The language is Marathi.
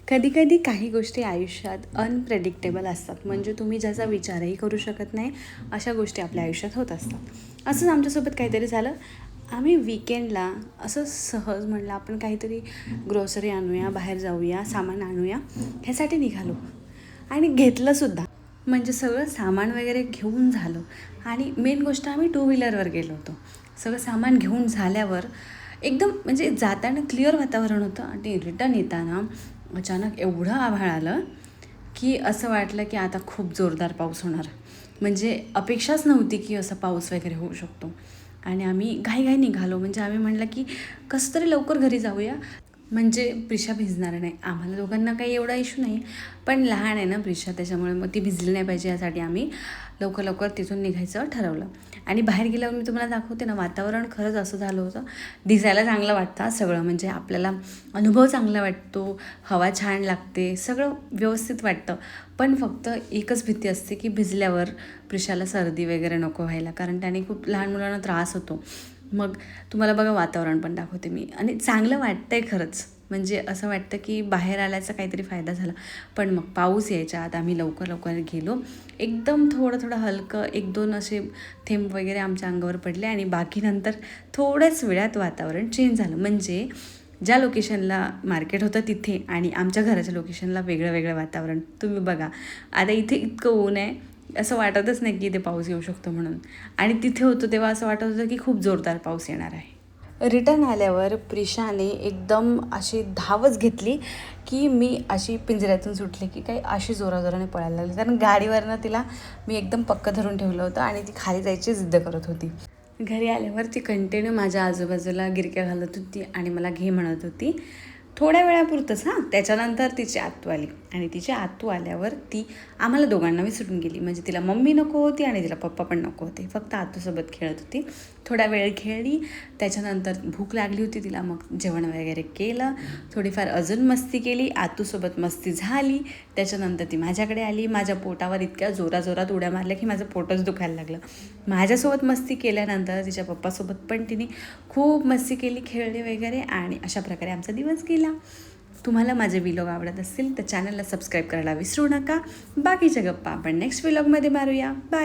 कधीकधी काही गोष्टी आयुष्यात अनप्रेडिक्टेबल असतात, म्हणजे तुम्ही ज्याचा विचारही करू शकत नाही अशा गोष्टी आपल्या आयुष्यात होत असतात. असंच आमच्यासोबत काहीतरी झालं. आम्ही विकेंडला असं सहज म्हणलं आपण काहीतरी ग्रोसरी आणूया, बाहेर जाऊया, सामान आणूया ह्यासाठी निघालो आणि घेतलंसुद्धा. म्हणजे सगळं सामान वगैरे घेऊन झालं आणि मेन गोष्ट आम्ही टू व्हीलरवर गेलो होतो. सगळं सामान घेऊन झाल्यावर एकदम म्हणजे जाताना क्लिअर वातावरण होतं आणि रिटर्न येताना अचानक एवढं आभाळ आलं की असं वाटलं की आता खूप जोरदार पाऊस होणार. म्हणजे अपेक्षाच नव्हती की असा पाऊस वगैरे होऊ शकतो. आणि आम्ही घाईघाई निघालो. म्हणजे आम्ही म्हटलं की कसं तरी लवकर घरी जाऊया, म्हणजे प्रिशा भिजणार नाही. आम्हाला दोघांना काही एवढा इश्यू नाही, पण लहान आहे ना प्रिशा, त्याच्यामुळे मग ती भिजली नाही पाहिजे यासाठी आम्ही लवकर लवकर तिथून निघायचं ठरवलं. आणि बाहेर गेल्यावर मी तुम्हाला दाखवते ना, वातावरण खरंच असं झालं होतं. दिसायला चांगलं वाटतं सगळं, म्हणजे आपल्याला अनुभव चांगला वाटतो, हवा छान लागते, सगळं व्यवस्थित वाटतं. पण फक्त एकच भीती असते की भिजल्यावर प्रिशाला सर्दी वगैरे नको व्हायला, कारण त्याने खूप लहान मुलांना त्रास होतो. मग तुम्हाला बघा वातावरण पण दाखवते मी. आणि चांगलं वाटतं आहे खरंच, म्हणजे असं वाटतं की बाहेर आल्याचा काहीतरी फायदा झाला. पण मग पाऊस यायच्या आत आम्ही लवकर लवकर गेलो. एकदम थोडं थोडं हलकं 1-2 असे थेंब वगैरे आमच्या अंगावर पडले आणि बाकी नंतर थोड्याच वेळात वातावरण चेंज झालं. म्हणजे ज्या लोकेशनला मार्केट होतं तिथे आणि आमच्या घराच्या लोकेशनला वेगळं वेगळं वातावरण. तुम्ही बघा, आता इथे इतकं ऊन आहे, असं वाटतच नाही की इथे पाऊस येऊ शकतो म्हणून. आणि तिथे होतं तेव्हा असं वाटत होतं की खूप जोरदार पाऊस येणार आहे. रिटर्न आल्यावर प्रिशाने एकदम अशी धावच घेतली की मी अशी पिंजऱ्यातून सुटले की काही अशी जोराजोराने पळायला लागली, कारण गाडीवरनं तिला मी एकदम पक्कं धरून ठेवलं होतं आणि ती खाली जायची जिद्द करत होती. घरी आल्यावर ती कंटिन्यू माझ्या आजूबाजूला गिरक्या घालत होती आणि मला घे म्हणत होती. थोड्या वेळापुरतंच हां. त्याच्यानंतर तिची आत्तू आली आणि तिची आत्तू आल्यावर ती आम्हाला दोघांना विसरून गेली. म्हणजे तिला मम्मी नको होती आणि तिला पप्पा पण नको होते, फक्त आत्तूसोबत खेळत होती. थोडा वेळ खेळली, त्याच्यानंतर भूक लागली होती तिला, मग जेवण वगैरे केलं, थोडीफार अजून मस्ती केली, आत्तूसोबत मस्ती झाली. त्याच्यानंतर ती माझ्याकडे आली, माझ्या पोटावर इतक्या जोराजोरात उड्या मारल्या की माझं पोटच दुखायला लागलं. माझ्यासोबत मस्ती केल्यानंतर तिच्या पप्पासोबत पण तिने खूप मस्ती केली, खेळले वगैरे, आणि अशा प्रकारे आमचा दिवस गेला. तुम्हाला माझे व्लॉग आवडत असतील तर चॅनलला सबस्क्राईब करायला विसरू नका. बाकीच्या गप्पा आपण नेक्स्ट व्लॉगमध्ये मारूया. बाय.